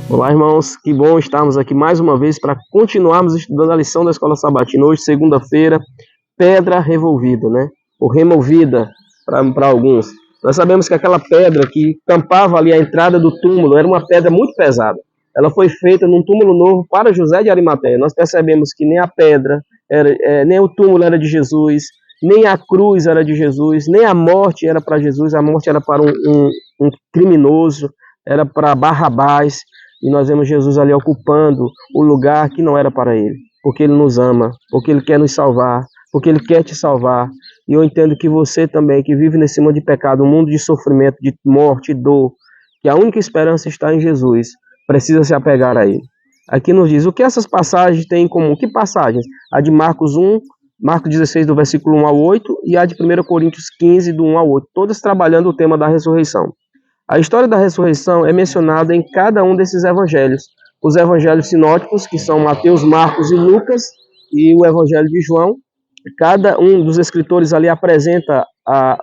Olá, irmãos, que bom estarmos aqui mais uma vez para continuarmos estudando a lição da Escola Sabatina. Hoje, segunda-feira, pedra revolvida, né? Ou removida para alguns. Nós sabemos que aquela pedra que tampava ali a entrada do túmulo era uma pedra muito pesada. Ela foi feita num túmulo novo para José de Arimateia. Nós percebemos que nem a pedra, nem o túmulo era de Jesus, nem a cruz era de Jesus, nem a morte era para Jesus. A morte era para um criminoso, era para Barrabás. E nós vemos Jesus ali ocupando o lugar que não era para ele, porque ele nos ama, porque ele quer nos salvar, porque ele quer te salvar. E eu entendo que você também, que vive nesse mundo de pecado, um mundo de sofrimento, de morte, dor, que a única esperança está em Jesus, precisa se apegar a ele. Aqui nos diz, o que essas passagens têm em comum? Que passagens? A de Marcos 1, Marcos 16, do versículo 1 ao 8, e a de 1 Coríntios 15, do 1 ao 8, todas trabalhando o tema da ressurreição. A história da ressurreição é mencionada em cada um desses evangelhos. Os evangelhos sinóticos, que são Mateus, Marcos e Lucas, e o evangelho de João. Cada um dos escritores ali apresenta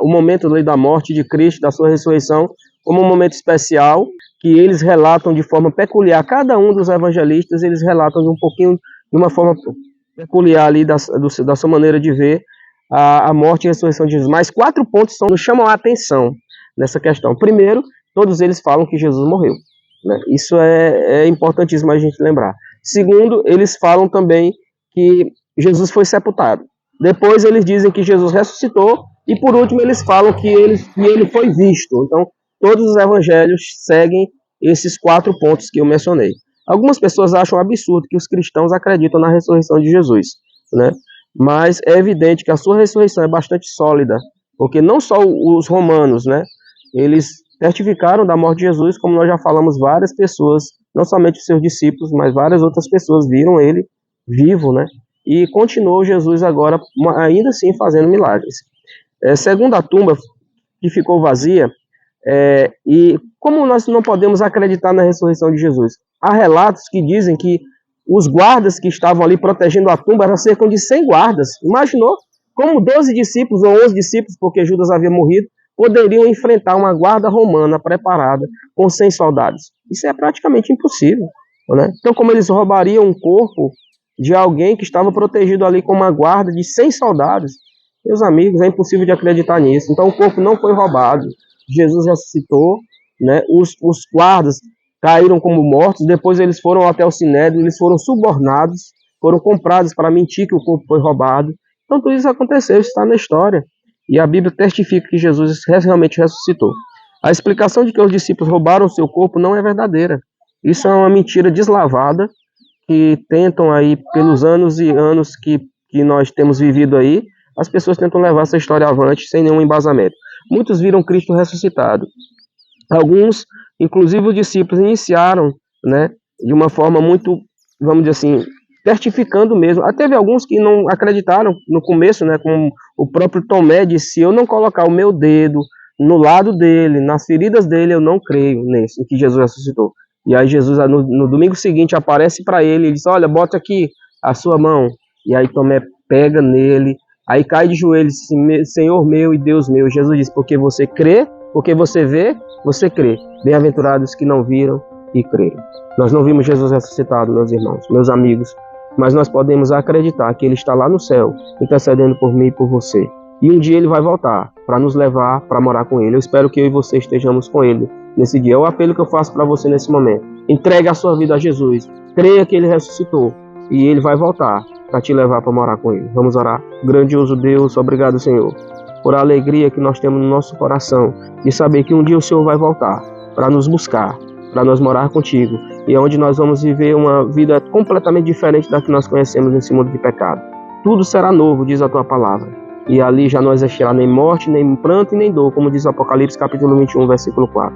o momento da morte de Cristo, da sua ressurreição, como um momento especial, que eles relatam de forma peculiar. Cada um dos evangelistas, eles relatam de um pouquinho, de uma forma peculiar ali, da sua maneira de ver a morte e a ressurreição de Jesus. Mas 4 pontos nos chamam a atenção nessa questão. Primeiro, todos eles falam que Jesus morreu, né? Isso é importantíssimo a gente lembrar. Segundo, eles falam também que Jesus foi sepultado. Depois eles dizem que Jesus ressuscitou. E por último eles falam que ele foi visto. Então, todos os evangelhos seguem esses 4 pontos que eu mencionei. Algumas pessoas acham absurdo que os cristãos acreditam na ressurreição de Jesus, né? Mas é evidente que a sua ressurreição é bastante sólida, porque não só os romanos, né, eles certificaram da morte de Jesus, como nós já falamos, várias pessoas, não somente os seus discípulos, mas várias outras pessoas viram ele vivo, né? E continuou Jesus agora, ainda assim, fazendo milagres. Segundo a tumba que ficou vazia, e como nós não podemos acreditar na ressurreição de Jesus? Há relatos que dizem que os guardas que estavam ali protegendo a tumba eram cerca de 100 guardas. Imaginou? Como 12 discípulos ou 11 discípulos, porque Judas havia morrido, poderiam enfrentar uma guarda romana preparada com 100 soldados. Isso é praticamente impossível, né? Então, como eles roubariam um corpo de alguém que estava protegido ali com uma guarda de 100 soldados? Meus amigos, é impossível de acreditar nisso. Então, o corpo não foi roubado. Jesus ressuscitou, né? Os guardas caíram como mortos, depois eles foram até o Sinédrio, eles foram subornados, foram comprados para mentir que o corpo foi roubado. Então, tudo isso aconteceu, isso está na história. E a Bíblia testifica que Jesus realmente ressuscitou. A explicação de que os discípulos roubaram o seu corpo não é verdadeira. Isso é uma mentira deslavada que tentam aí, pelos anos e anos que nós temos vivido aí, as pessoas tentam levar essa história avante sem nenhum embasamento. Muitos viram Cristo ressuscitado. Alguns, inclusive os discípulos, iniciaram, né, de uma forma muito, vamos dizer assim, testificando mesmo. Teve alguns que não acreditaram no começo, né, como o próprio Tomé disse: se eu não colocar o meu dedo no lado dele, nas feridas dele, eu não creio nisso, em que Jesus ressuscitou. E aí Jesus, no domingo seguinte, aparece para ele e diz: olha, bota aqui a sua mão. E aí Tomé pega nele, aí cai de joelhos e diz: Senhor meu e Deus meu. Jesus diz: porque você crê, porque você vê, você crê. Bem-aventurados que não viram e creram. Nós não vimos Jesus ressuscitado, meus irmãos, meus amigos, mas nós podemos acreditar que ele está lá no céu, intercedendo por mim e por você. E um dia ele vai voltar para nos levar para morar com ele. Eu espero que eu e você estejamos com ele nesse dia. É o apelo que eu faço para você nesse momento. Entregue a sua vida a Jesus. Creia que ele ressuscitou e ele vai voltar para te levar para morar com ele. Vamos orar. Grandioso Deus, obrigado, Senhor, por a alegria que nós temos no nosso coração de saber que um dia o Senhor vai voltar para nos buscar, para nós morar contigo, e é onde nós vamos viver uma vida completamente diferente da que nós conhecemos nesse mundo de pecado. Tudo será novo, diz a tua palavra, e ali já não existirá nem morte, nem pranto e nem dor, como diz Apocalipse capítulo 21, versículo 4.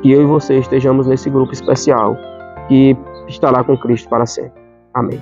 Que eu e você estejamos nesse grupo especial que estará com Cristo para sempre. Amém.